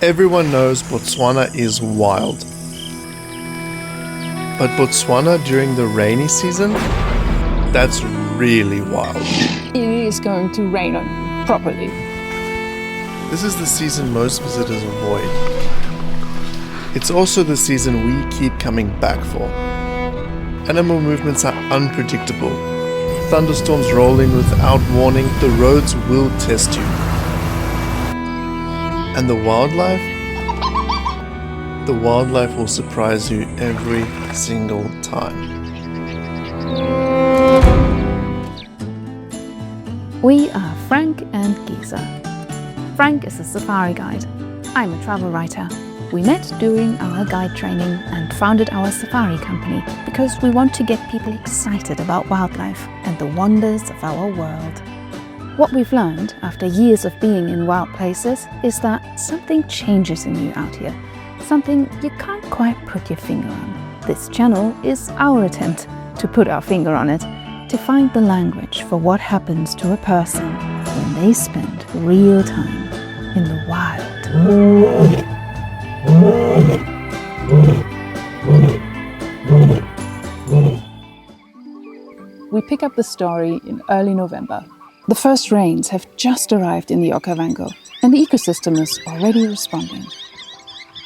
Everyone knows Botswana is wild. But Botswana during the rainy season, that's really wild. It is going to rain on you properly. This is the season most visitors avoid. It's also the season we keep coming back for. Animal movements are unpredictable. Thunderstorms roll in without warning. The roads will test you. And the wildlife will surprise you every single time. We are Frank and Gisa. Frank is a safari guide. I'm a travel writer. We met during our guide training and founded our safari company because we want to get people excited about wildlife and the wonders of our world. What we've learned after years of being in wild places is that something changes in you out here, something you can't quite put your finger on. This channel is our attempt to put our finger on it, to find the language for what happens to a person when they spend real time in the wild. We pick up the story in early November. The first rains have just arrived in the Okavango, and the ecosystem is already responding.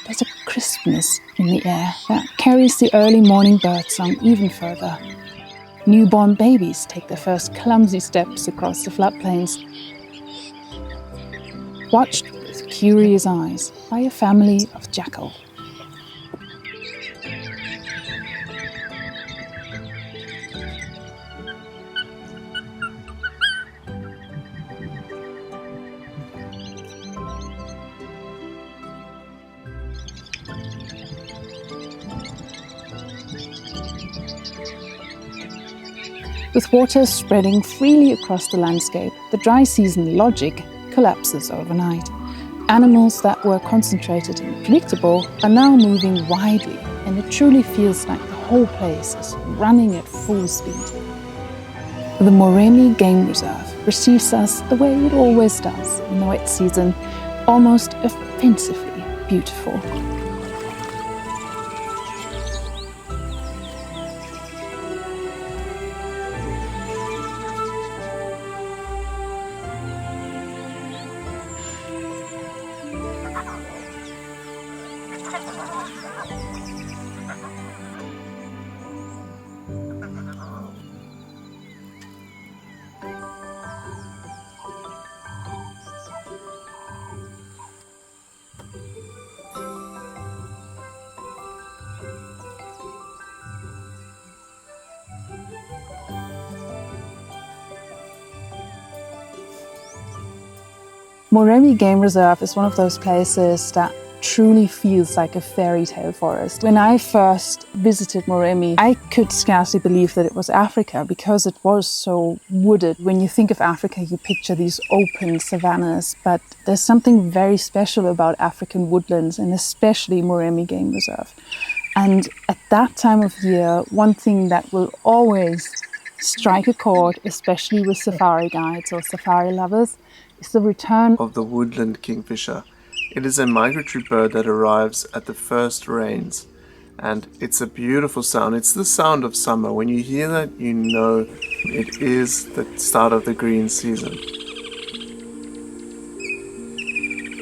There's a crispness in the air that carries the early morning birdsong even further. Newborn babies take their first clumsy steps across the floodplains, watched with curious eyes by a family of jackal. With water spreading freely across the landscape, the dry season logic collapses overnight. Animals that were concentrated and predictable are now moving widely, and it truly feels like the whole place is running at full speed. The Moremi Game Reserve receives us the way it always does in the wet season, almost offensively beautiful. Moremi Game Reserve is one of those places that truly feels like a fairy tale forest. When I first visited Moremi, I could scarcely believe that it was Africa because it was so wooded. When you think of Africa, you picture these open savannas, but there's something very special about African woodlands and especially Moremi Game Reserve. And at that time of year, one thing that will always strike a chord, especially with safari guides or safari lovers, is the return of the woodland kingfisher. It is a migratory bird that arrives at the first rains, and it's a beautiful sound. It's the sound of summer. When you hear that, you know it is the start of the green season.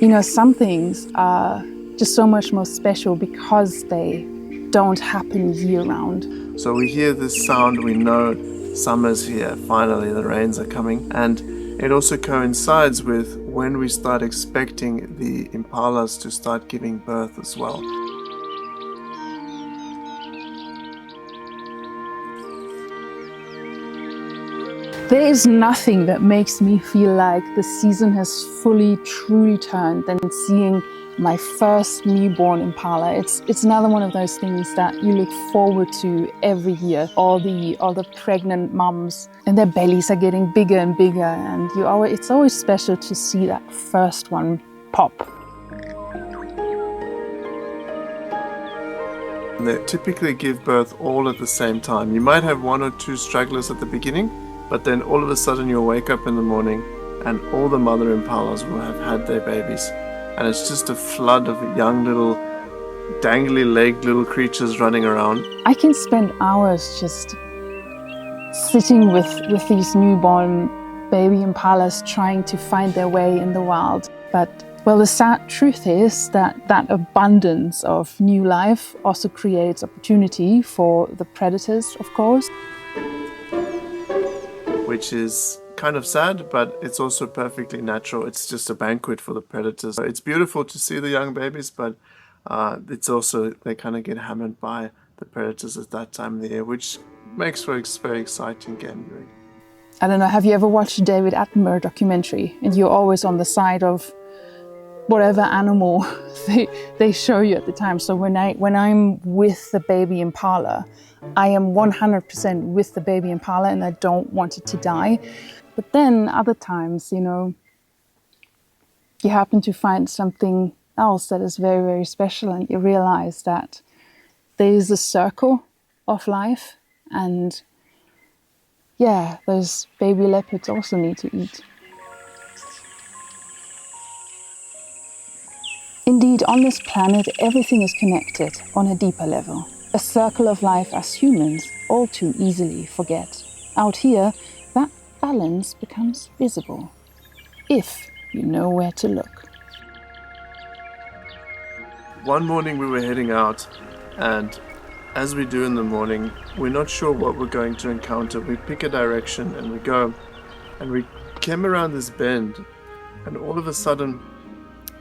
You know, some things are just so much more special because they don't happen year-round. So we hear this sound, we know summer's here, finally the rains are coming, and it also coincides with when we start expecting the impalas to start giving birth as well. There is nothing that makes me feel like the season has fully, truly turned than seeing my first newborn impala. It's another one of those things that you look forward to every year. All the pregnant mums and their bellies are getting bigger and bigger, and it's always special to see that first one pop. They typically give birth all at the same time. You might have one or two stragglers at the beginning, but then all of a sudden you'll wake up in the morning and all the mother impalas will have had their babies. and it's just a flood of young little dangly legged little creatures running around. I can spend hours just sitting with these newborn baby impalas trying to find their way in the wild. But, well, the sad truth is that abundance of new life also creates opportunity for the predators, of course. Which is kind of sad, but it's also perfectly natural. It's just a banquet for the predators. It's beautiful to see the young babies, but it's also, they kind of get hammered by the predators at that time of the year, which makes for a very exciting game viewing. I don't know, have you ever watched a David Attenborough documentary and you're always on the side of whatever animal they show you at the time? So when I'm with the baby impala, I am 100% with the baby impala and I don't want it to die. But then other times, you happen to find something else that is very, very special, and you realize that there is a circle of life, and yeah, those baby leopards also need to eat. Indeed, on this planet, everything is connected on a deeper level. A circle of life us humans all too easily forget. Out here, that balance becomes visible, if you know where to look. One morning we were heading out, and as we do in the morning, we're not sure what we're going to encounter. We pick a direction and we go, and we came around this bend, and all of a sudden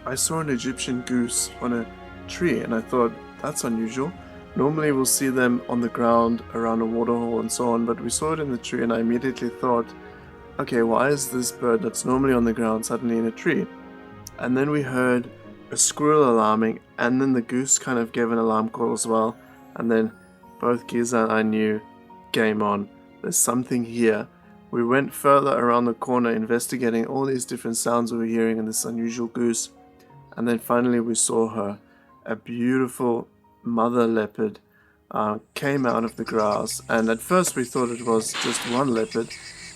I saw an Egyptian goose on a tree, and I thought, that's unusual. Normally we'll see them on the ground around a waterhole and so on, but we saw it in the tree, and I immediately thought, okay, why is this bird that's normally on the ground suddenly in a tree? And then we heard a squirrel alarming, and then the goose kind of gave an alarm call as well, and then both Giza and I knew, game on, there's something here. We went further around the corner investigating all these different sounds we were hearing in this unusual goose, and then finally we saw her. A beautiful mother leopard came out of the grass, and at first we thought it was just one leopard,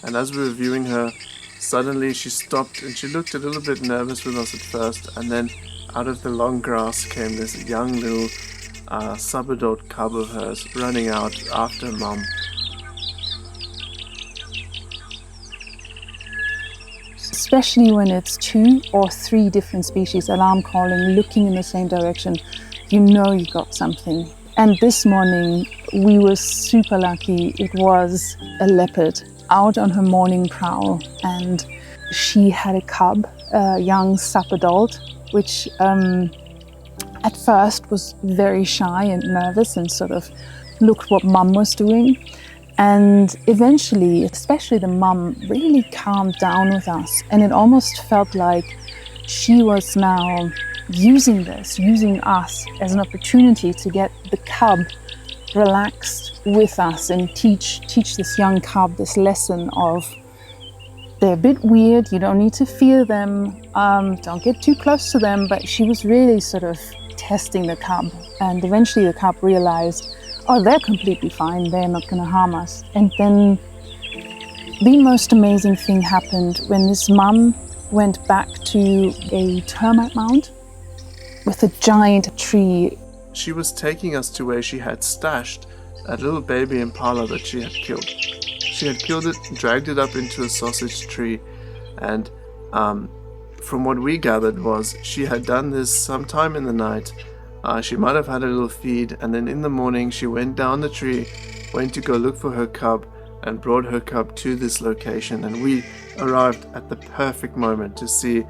and as we were viewing her, suddenly she stopped and she looked a little bit nervous with us at first, and then out of the long grass came this young little subadult cub of hers running out after mom. Especially when it's 2 or 3 different species alarm calling, looking in the same direction, you know you got something. And this morning we were super lucky. It was a leopard out on her morning prowl, and she had a cub, a young subadult, which at first was very shy and nervous and sort of looked what mum was doing. And eventually, especially the mum, really calmed down with us, and it almost felt like she was now using us as an opportunity to get the cub relaxed with us and teach this young cub this lesson of, they're a bit weird, you don't need to fear them, don't get too close to them. But she was really sort of testing the cub, and eventually the cub realized, oh, they're completely fine, they're not going to harm us. And then the most amazing thing happened when this mum went back to a termite mound with a giant tree. She was taking us to where she had stashed a little baby impala that she had killed. She had killed it, dragged it up into a sausage tree, and from what we gathered was she had done this sometime in the night. She might have had a little feed, and then in the morning she went down the tree, went to go look for her cub, and brought her cub to this location. And we arrived at the perfect moment to see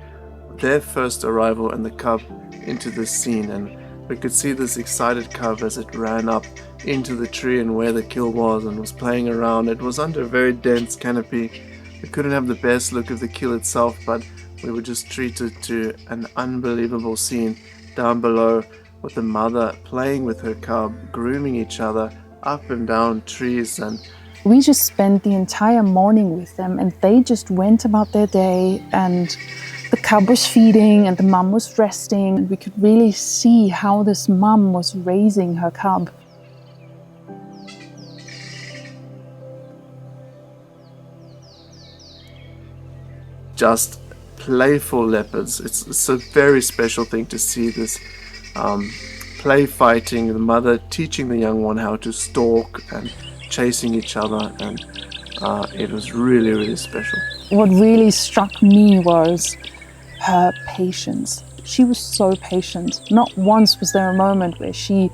their first arrival and the cub into this scene. And we could see this excited cub as it ran up into the tree and where the kill was and was playing around. It was under a very dense canopy. We couldn't have the best look of the kill itself, but we were just treated to an unbelievable scene down below, with the mother playing with her cub, grooming each other up and down trees. And we just spent the entire morning with them, and they just went about their day, and the cub was feeding and the mum was resting, and we could really see how this mum was raising her cub. just playful leopards. It's a very special thing to see this play fighting, the mother teaching the young one how to stalk and chasing each other, and it was really, really special. What really struck me was her patience. She was so patient. Not once was there a moment where she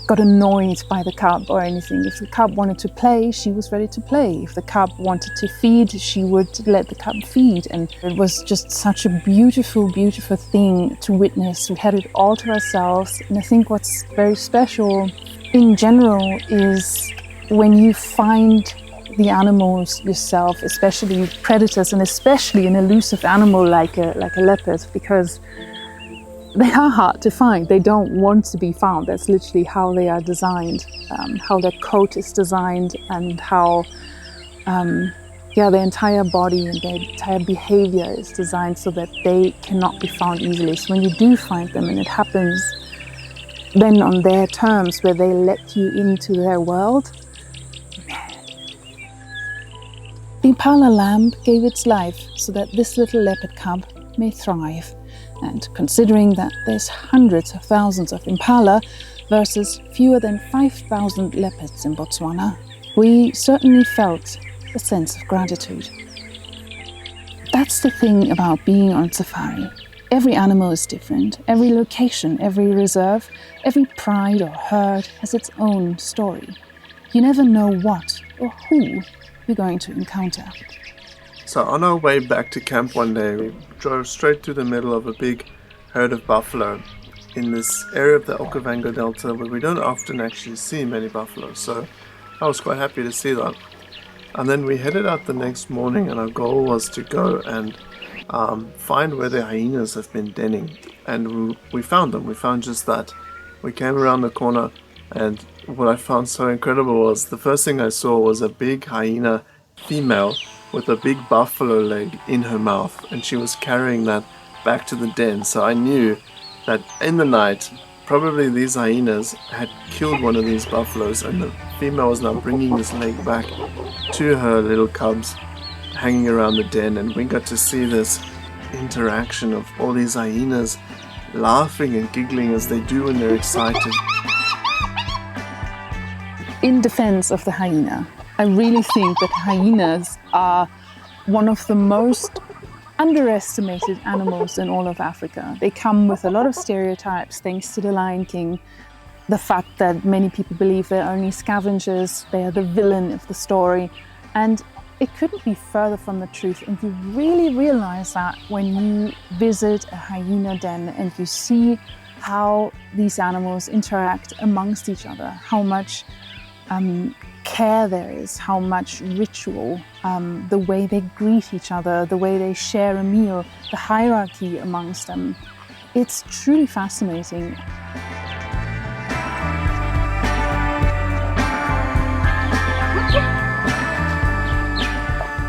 got annoyed by the cub or anything. If the cub wanted to play, she was ready to play. If the cub wanted to feed, she would let the cub feed. And it was just such a beautiful, beautiful thing to witness. We had it all to ourselves. And I think what's very special in general is when you find the animals yourself, especially predators and especially an elusive animal like a leopard, because they are hard to find. They don't want to be found. That's literally how they are designed, how their coat is designed, and how their entire body and their entire behavior is designed so that they cannot be found easily. So when you do find them, and it happens then on their terms, where they let you into their world, the impala lamb gave its life so that this little leopard cub may thrive. And considering that there's hundreds of thousands of impala versus fewer than 5,000 leopards in Botswana, we certainly felt a sense of gratitude. That's the thing about being on safari. Every animal is different. Every location, every reserve, every pride or herd has its own story. You never know what or who you're going to encounter. So on our way back to camp one day, we drove straight through the middle of a big herd of buffalo in this area of the Okavango Delta where we don't often actually see many buffalo. So I was quite happy to see that. And then we headed out the next morning, and our goal was to go and find where the hyenas have been denning. And we found them. We found just that. We came around the corner, and what I found so incredible was the first thing I saw was a big hyena female with a big buffalo leg in her mouth, and she was carrying that back to the den. So I knew that in the night, probably these hyenas had killed one of these buffaloes, and the female was now bringing this leg back to her little cubs hanging around the den. And we got to see this interaction of all these hyenas laughing and giggling as they do when they're excited. In defense of the hyena, I really think that hyenas are one of the most underestimated animals in all of Africa. They come with a lot of stereotypes thanks to the Lion King. The fact that many people believe they're only scavengers, they are the villain of the story. And it couldn't be further from the truth. And you really realize that when you visit a hyena den and you see how these animals interact amongst each other, how much care there is, how much ritual, the way they greet each other, the way they share a meal, the hierarchy amongst them. It's truly fascinating.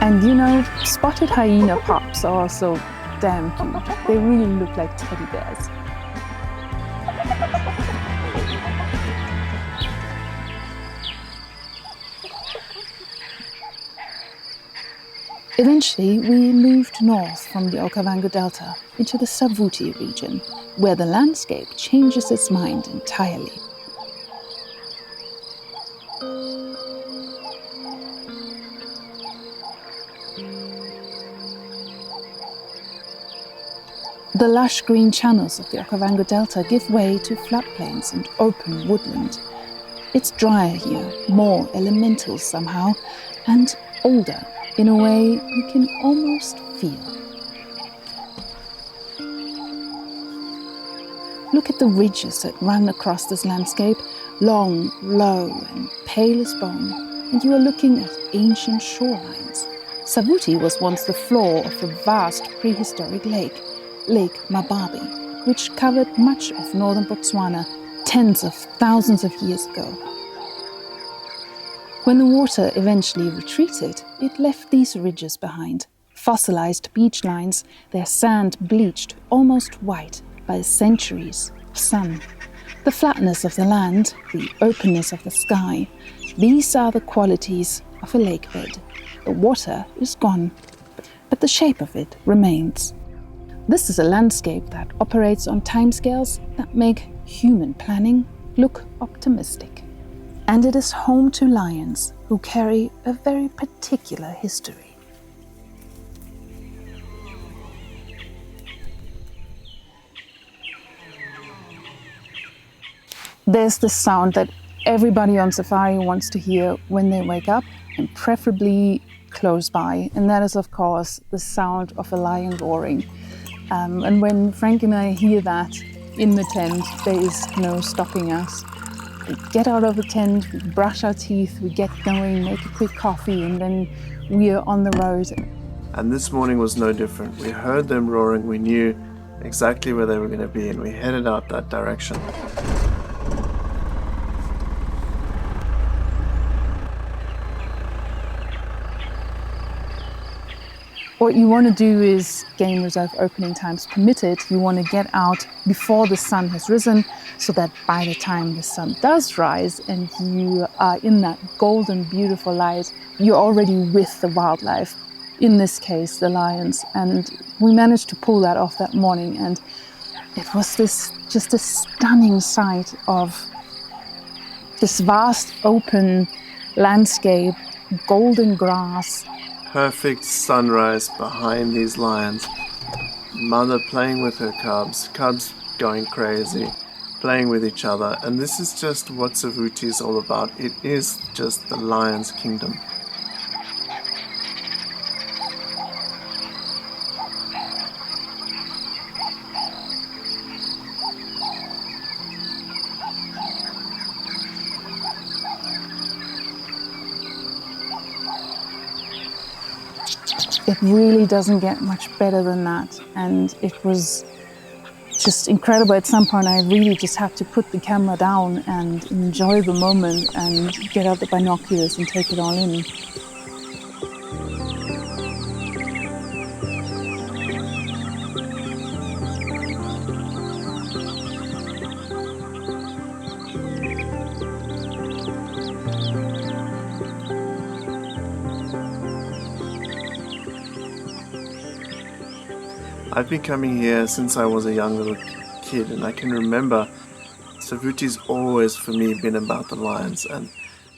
And you know, spotted hyena pups are also damn cute. They really look like teddy bears. Eventually, we moved north from the Okavango Delta into the Savuti region, where the landscape changes its mind entirely. The lush green channels of the Okavango Delta give way to floodplains and open woodland. It's drier here, more elemental somehow, and older in a way you can almost feel. Look at the ridges that run across this landscape, long, low, and pale as bone, and you are looking at ancient shorelines. Savuti was once the floor of a vast prehistoric lake, Lake Mababe, which covered much of northern Botswana tens of thousands of years ago. When the water eventually retreated, it left these ridges behind, fossilized beach lines, their sand bleached almost white by centuries of sun. The flatness of the land, the openness of the sky, these are the qualities of a lake bed. The water is gone, but the shape of it remains. This is a landscape that operates on timescales that make human planning look optimistic. And it is home to lions who carry a very particular history. There's the sound that everybody on safari wants to hear when they wake up, and preferably close by. And that is, of course, the sound of a lion roaring. And when Frank and I hear that in the tent, there is no stopping us. We get out of the tent, we brush our teeth, we get going, make a quick coffee, and then we are on the road. And this morning was no different. We heard them roaring, we knew exactly where they were going to be, and we headed out that direction. What you want to do is, game reserve opening times permitted, you want to get out before the sun has risen, so that by the time the sun does rise and you are in that golden, beautiful light, you're already with the wildlife, in this case, the lions. And we managed to pull that off that morning, and it was just a stunning sight of this vast, open landscape, golden grass. Perfect sunrise behind these lions. Mother playing with her cubs, cubs going crazy, playing with each other. And this is just what Savuti is all about. It is just the lion's kingdom. It really doesn't get much better than that, and it was just incredible. At some point I really just had to put the camera down and enjoy the moment and get out the binoculars and take it all in. I've been coming here since I was a young little kid, and I can remember Savuti's always for me been about the lions, and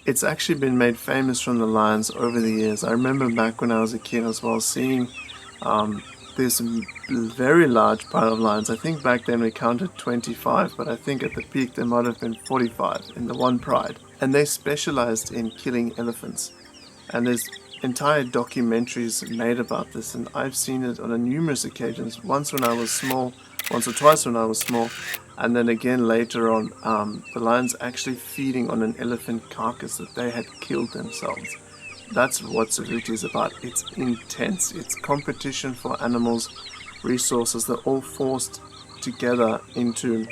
it's actually been made famous from the lions over the years. I remember back when I was a kid as well, seeing this very large pile of lions. I think back then we counted 25, but I think at the peak there might have been 45 in the one pride. And they specialized in killing elephants. And there's entire documentaries made about this, and I've seen it on numerous occasions. Once when I was small, once or twice when I was small, and then again later on, the lions actually feeding on an elephant carcass that they had killed themselves. That's what Savuti is about. It's intense. It's competition for animals, resources. They're all forced together into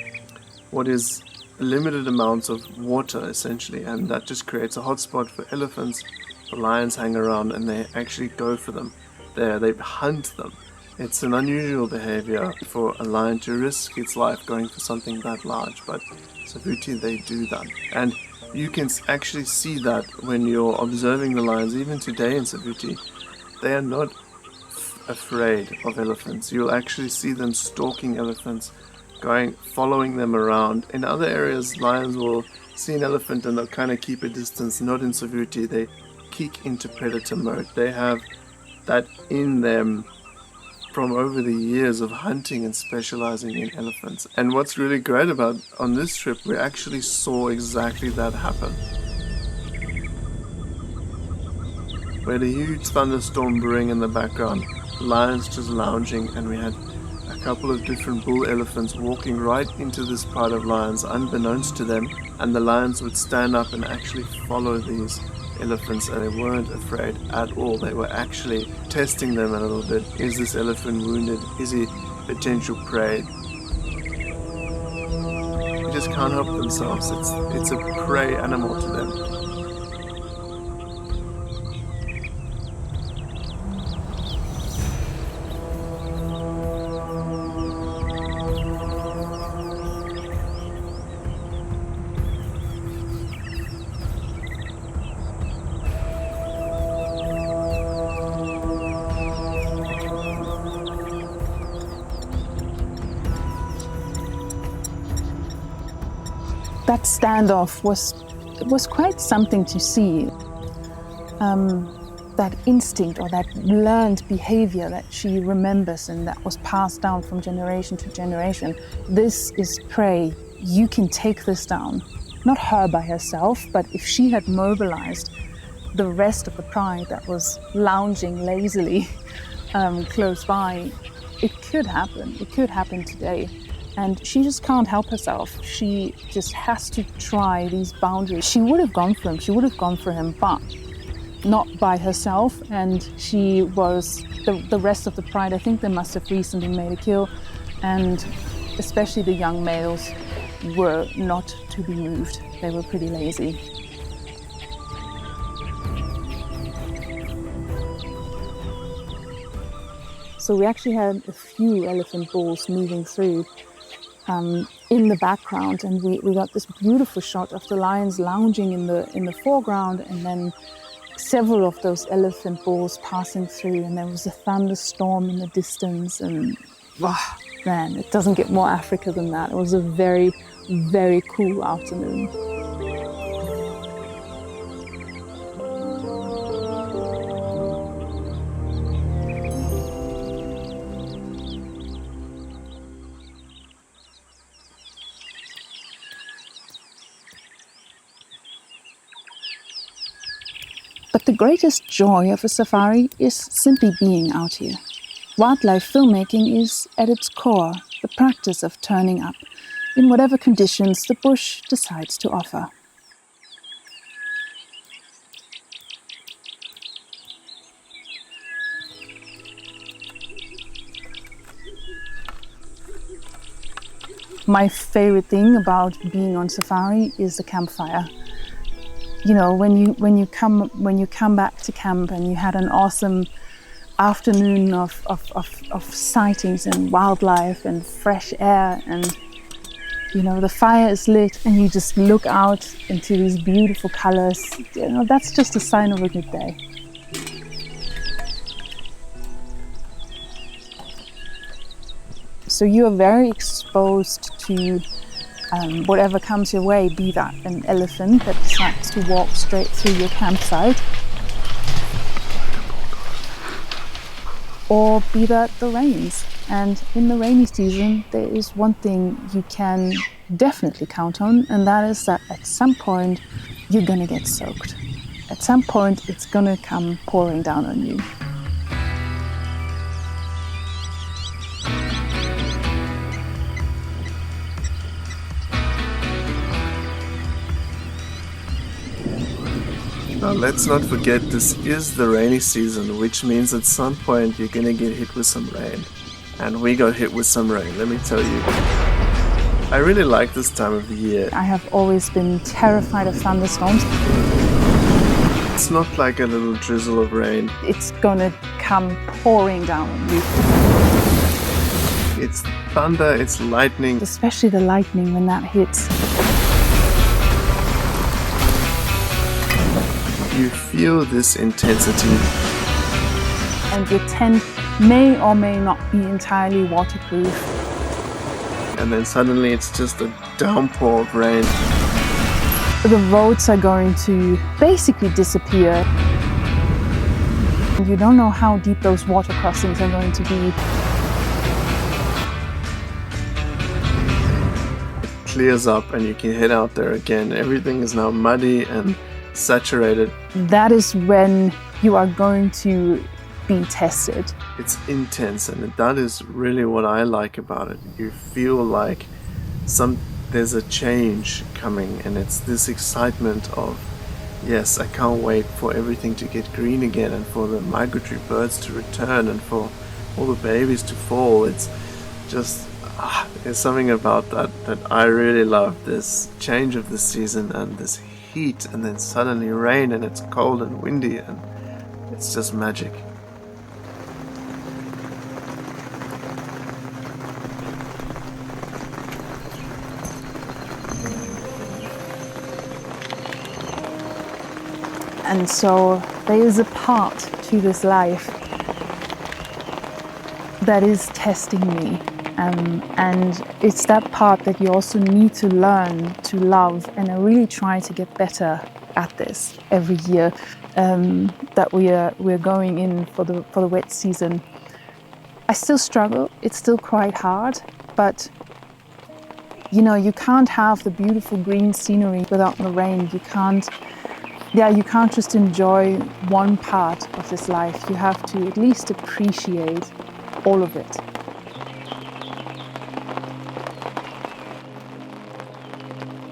what is limited amounts of water, essentially, and that just creates a hotspot for elephants. The lions hang around and they actually go for them. They hunt them. It's an unusual behavior for a lion to risk its life going for something that large, but Savuti, they do that. And you can actually see that when you're observing the lions, even today in Savuti. They are not afraid of elephants. You'll actually see them stalking elephants, following them around. In other areas, lions will see an elephant and they'll kind of keep a distance. Not in Savuti. They kick into predator mode. They have that in them from over the years of hunting and specializing in elephants. And what's really great about on this trip, we actually saw exactly that happen. We had a huge thunderstorm brewing in the background, lions just lounging, and we had a couple of different bull elephants walking right into this pride of lions unbeknownst to them, and the lions would stand up and actually follow these elephants, and they weren't afraid at all. They were actually testing them a little bit. Is this elephant wounded? Is he potential prey? They just can't help themselves. It's a prey animal to them. that standoff was quite something to see. That instinct or that learned behavior that she remembers and that was passed down from generation to generation. This is prey. You can take this down. Not her by herself, but if she had mobilized the rest of the pride that was lounging lazily close by, it could happen. It could happen today. And she just can't help herself. She just has to try these boundaries. She would have gone for him. She would have gone for him, but not by herself. And she was, the rest of the pride, I think they must have recently made a kill. And especially the young males were not to be moved. They were pretty lazy. So we actually had a few elephant bulls moving through in the background, and we got this beautiful shot of the lions lounging in the foreground, and then several of those elephant bulls passing through, and there was a thunderstorm in the distance, and man, it doesn't get more Africa than that. It was a very, very cool afternoon. But the greatest joy of a safari is simply being out here. Wildlife filmmaking is, at its core, the practice of turning up in whatever conditions the bush decides to offer. My favorite thing about being on safari is the campfire. You know, when you come back to camp and you had an awesome afternoon of sightings and wildlife and fresh air, and you know the fire is lit and you just look out into these beautiful colors, you know, that's just a sign of a good day. So you are very exposed to whatever comes your way, be that an elephant that decides to walk straight through your campsite, or be that the rains. And in the rainy season, there is one thing you can definitely count on, and that is that at some point you're gonna get soaked. At some point it's gonna come pouring down on you. Now let's not forget, this is the rainy season, which means at some point you're gonna get hit with some rain. And we got hit with some rain, let me tell you. I really like this time of the year. I have always been terrified of thunderstorms. It's not like a little drizzle of rain. It's gonna come pouring down on you. It's thunder, it's lightning. Especially the lightning when that hits. You feel this intensity. And your tent may or may not be entirely waterproof. And then suddenly it's just a downpour of rain. The roads are going to basically disappear. And you don't know how deep those water crossings are going to be. It clears up and you can head out there again. Everything is now muddy and saturated. That is when you are going to be tested. It's intense, and that is really what I like about it. You feel like there's a change coming, and it's this excitement of, yes, I can't wait for everything to get green again, and for the migratory birds to return, and for all the babies to fall. It's just there's something about that I really love, this change of the season and this heat, and then suddenly rain, and it's cold and windy, and it's just magic. And so there is a part to this life that is testing me. And it's that part that you also need to learn to love, and I really try to get better at this every year that we're going in for the wet season. I still struggle, it's still quite hard, but you know, you can't have the beautiful green scenery without the rain. You can't just enjoy one part of this life. You have to at least appreciate all of it.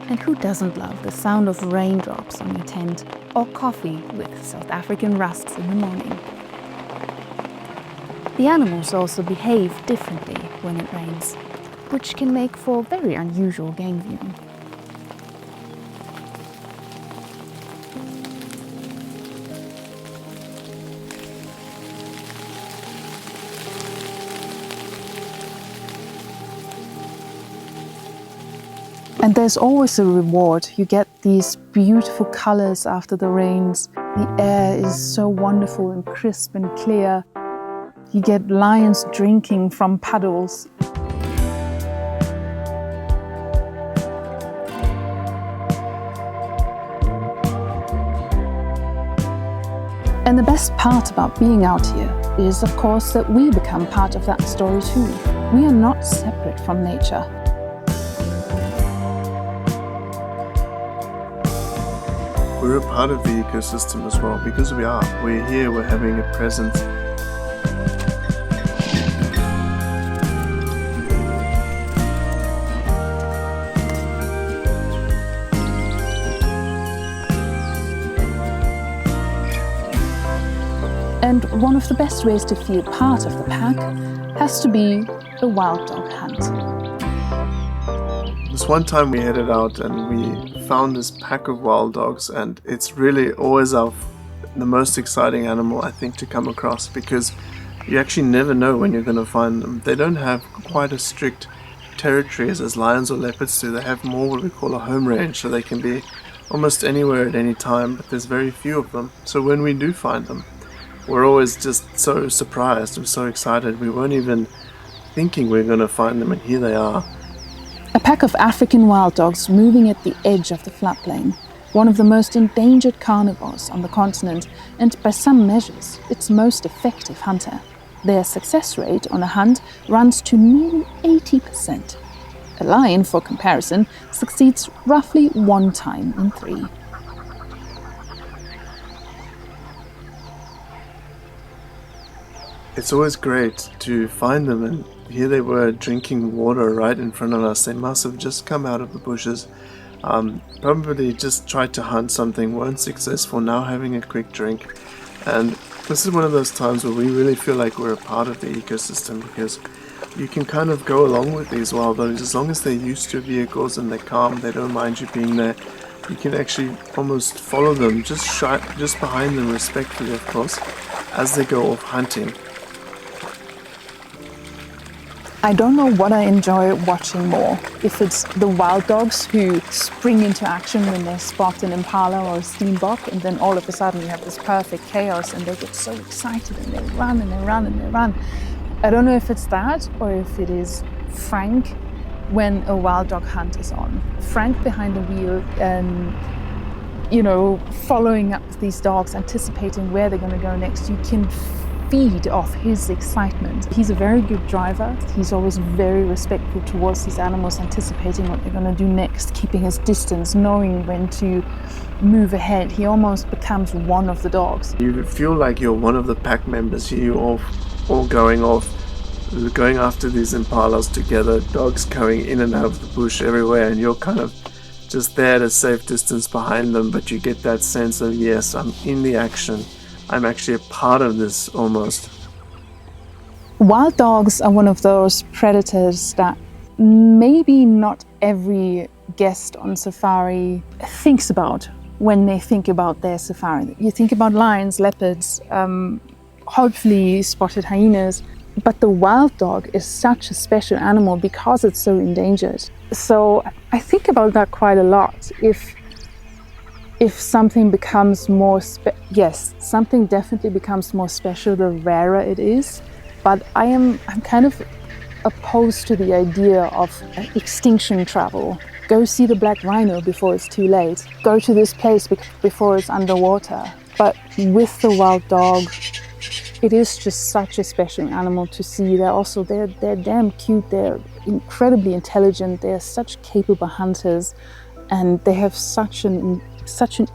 And who doesn't love the sound of raindrops on your tent, or coffee with South African rusks in the morning? The animals also behave differently when it rains, which can make for very unusual game viewing. And there's always a reward. You get these beautiful colors after the rains. The air is so wonderful and crisp and clear. You get lions drinking from puddles. And the best part about being out here is, of course, that we become part of that story too. We are not separate from nature. We're a part of the ecosystem as well, because we are. We're here, we're having a presence. And one of the best ways to feel part of the pack has to be a wild dog hunt. This one time we headed out and we found this pack of wild dogs, and it's really always the most exciting animal, I think, to come across, because you actually never know when you're going to find them. They don't have quite as strict territories as lions or leopards do. They have more what we call a home range, so they can be almost anywhere at any time, but there's very few of them. So when we do find them, we're always just so surprised and so excited. We weren't even thinking we were going to find them, and here they are. A pack of African wild dogs moving at the edge of the floodplain, one of the most endangered carnivores on the continent, and by some measures, its most effective hunter. Their success rate on a hunt runs to nearly 80%. A lion, for comparison, succeeds roughly 1 time in 3. It's always great to find them, and here they were drinking water right in front of us. They must have just come out of the bushes, probably just tried to hunt something, weren't successful, now having a quick drink. And this is one of those times where we really feel like we're a part of the ecosystem, because you can kind of go along with these wild dogs as long as they're used to your vehicles and they're calm, they don't mind you being there. You can actually almost follow them, just behind them respectfully, of course, as they go off hunting. I don't know what I enjoy watching more. If it's the wild dogs who spring into action when they spot an impala or a steenbok, and then all of a sudden you have this perfect chaos and they get so excited and they run and they run and they run. I don't know if it's that or if it is Frank when a wild dog hunt is on. Frank behind the wheel, following up these dogs, anticipating where they're going to go next. You can feed off his excitement. He's a very good driver. He's always very respectful towards these animals, anticipating what they're going to do next, keeping his distance, knowing when to move ahead. He almost becomes one of the dogs. You feel like you're one of the pack members. You all going after these impalas together, dogs going in and out of the bush everywhere, and you're kind of just there at a safe distance behind them, but you get that sense of, yes, I'm in the action. I'm actually a part of this almost. Wild dogs are one of those predators that maybe not every guest on safari thinks about when they think about their safari. You think about lions, leopards, hopefully spotted hyenas, but the wild dog is such a special animal because it's so endangered. So I think about that quite a lot. If something becomes more something definitely becomes more special the rarer it is. But I'm kind of opposed to the idea of extinction travel. Go see the black rhino before it's too late. Go to this place before it's underwater. But with the wild dog, it is just such a special animal to see. They're damn cute. They're incredibly intelligent. They're such capable hunters, and they have such an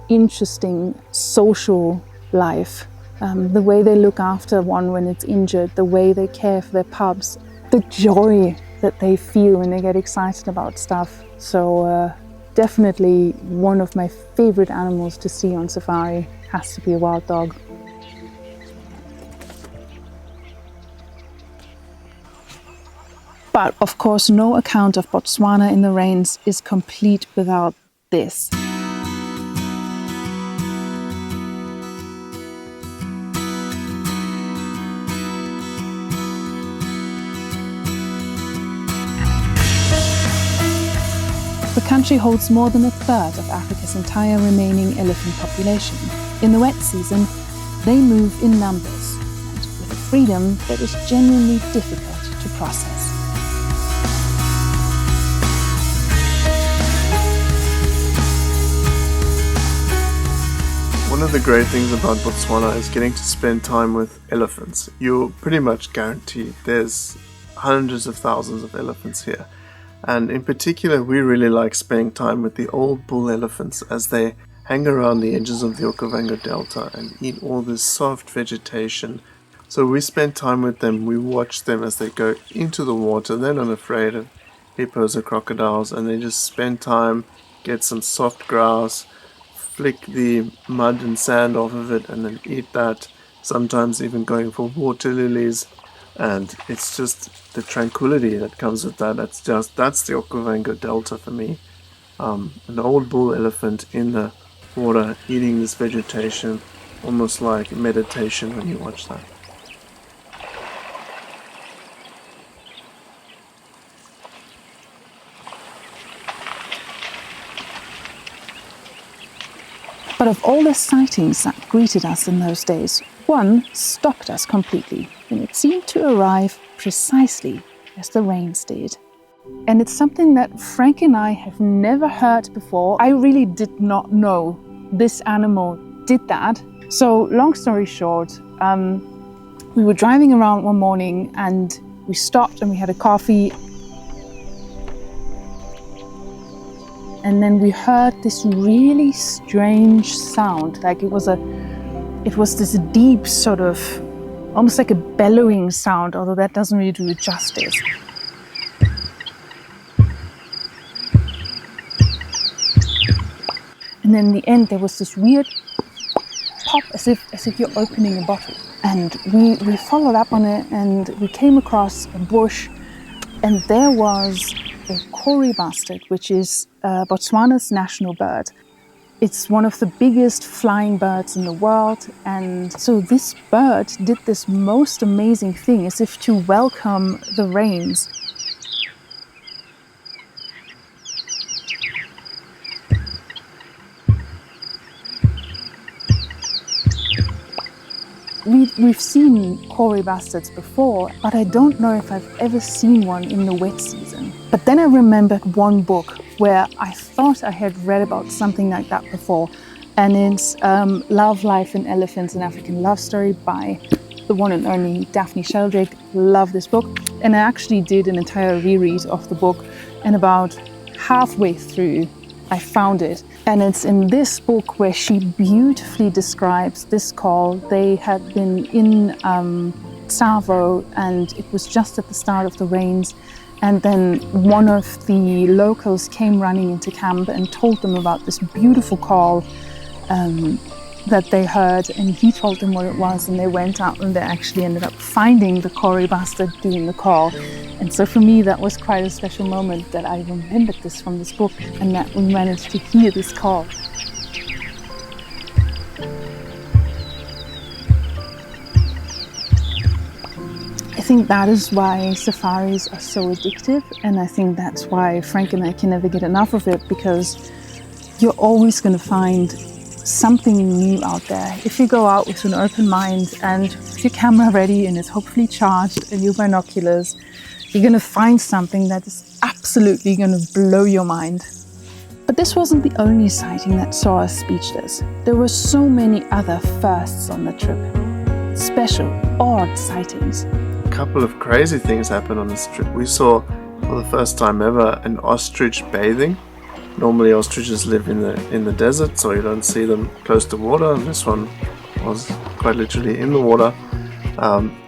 interesting social life. The way they look after one when it's injured, the way they care for their pups, the joy that they feel when they get excited about stuff. So definitely one of my favorite animals to see on safari has to be a wild dog. But of course, no account of Botswana in the rains is complete without this. The country holds more than a third of Africa's entire remaining elephant population. In the wet season, they move in numbers and with a freedom that is genuinely difficult to process. One of the great things about Botswana is getting to spend time with elephants. You're pretty much guaranteed there's hundreds of thousands of elephants here. And in particular, we really like spending time with the old bull elephants as they hang around the edges of the Okavango Delta and eat all this soft vegetation. So we spend time with them, we watch them as they go into the water. They're not afraid of hippos or crocodiles, and they just spend time, get some soft grass, flick the mud and sand off of it, and then eat that, sometimes even going for water lilies. And it's just the tranquility that comes with that. That's the Okavango Delta for me. An old bull elephant in the water eating this vegetation, almost like meditation when you watch that. But of all the sightings that greeted us in those days, one stopped us completely, and it seemed to arrive precisely as the rains did. And it's something that Frank and I have never heard before. I really did not know this animal did that. So long story short, we were driving around one morning and we stopped and we had a coffee. And then we heard this really strange sound, like it was this deep sort of, almost like a bellowing sound, although that doesn't really do it justice. And then in the end, there was this weird pop, as if you're opening a bottle. And we followed up on it, and we came across a bush, and there was a kori bustard, which is Botswana's national bird. It's one of the biggest flying birds in the world, and so this bird did this most amazing thing, as if to welcome the rains. We've seen kori bustards before, but I don't know if I've ever seen one in the wet season. But then I remembered one book where I thought I had read about something like that before, and it's Love, Life and Elephants, an African Love Story by the one and only Daphne Sheldrake. Love this book. And I actually did an entire reread of the book, and about halfway through I found it. And it's in this book where she beautifully describes this call. They had been in Tsavo, and it was just at the start of the rains. And then one of the locals came running into camp and told them about this beautiful call that they heard, and he told them what it was, and they went out and they actually ended up finding the kori bustard doing the call. And so for me, that was quite a special moment, that I remembered this from this book and that we managed to hear this call. I think that is why safaris are so addictive, and I think that's why Frank and I can never get enough of it, because you're always going to find something new out there. If you go out with an open mind and with your camera ready and it's hopefully charged and your binoculars, you're going to find something that is absolutely going to blow your mind. But this wasn't the only sighting that saw us speechless. There were so many other firsts on the trip. Special, odd sightings. A couple of crazy things happened on this trip. We saw, for the first time ever, an ostrich bathing. Normally ostriches live in the desert, so you don't see them close to water. And this one was quite literally in the water.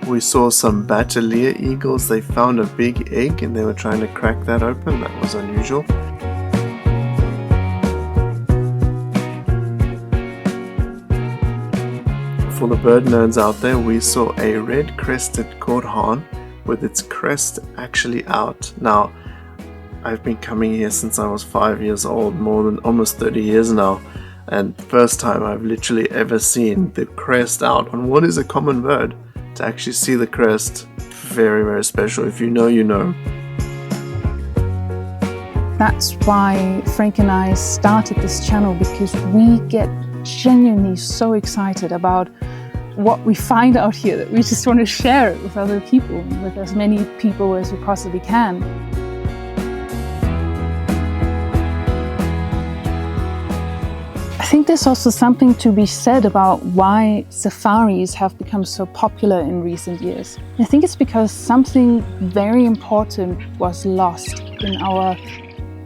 We saw some Bateleur eagles. They found a big egg and they were trying to crack that open. That was unusual. For the bird nerds out there, we saw a red-crested korhaan with its crest actually out. Now, I've been coming here since I was 5 years old, more than almost 30 years now, and first time I've literally ever seen the crest out on what is a common bird. To actually see the crest, very, very special. If you know, you know. That's why Frank and I started this channel, because we get genuinely so excited about what we find out here that we just want to share it with other people, with as many people as we possibly can. I think there's also something to be said about why safaris have become so popular in recent years. I think it's because something very important was lost in our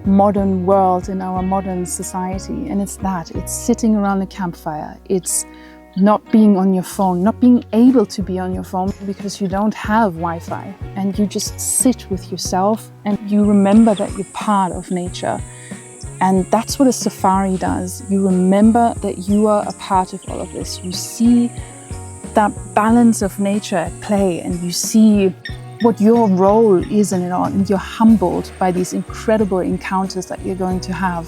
modern world, in our modern society, and it's sitting around a campfire. It's not being on your phone, not being able to be on your phone because you don't have Wi-Fi, and you just sit with yourself and you remember that you're part of nature. And that's what a safari does. You remember that you are a part of all of this. You see that balance of nature at play, and you see what your role is in it all, and you're humbled by these incredible encounters that you're going to have.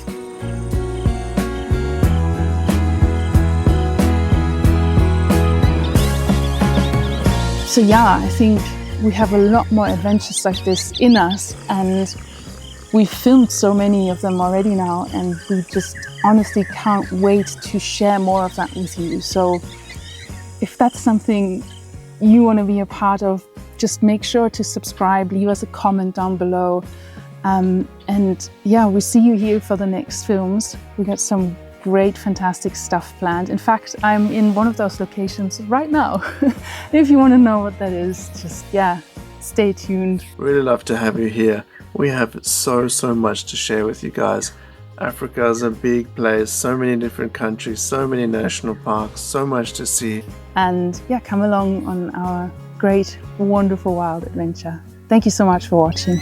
So yeah, I think we have a lot more adventures like this in us, and we've filmed so many of them already now, and we just honestly can't wait to share more of that with you. So if that's something you want to be a part of, just make sure to subscribe, leave us a comment down below. And yeah, we see you here for the next films. We got some great, fantastic stuff planned. In fact, I'm in one of those locations right now. If you want to know what that is, just, yeah, stay tuned. Really love to have you here. We have so much to share with you guys. Africa is a big place, so many different countries, so many national parks, so much to see. And yeah, come along on our great, wonderful wild adventure. Thank you so much for watching.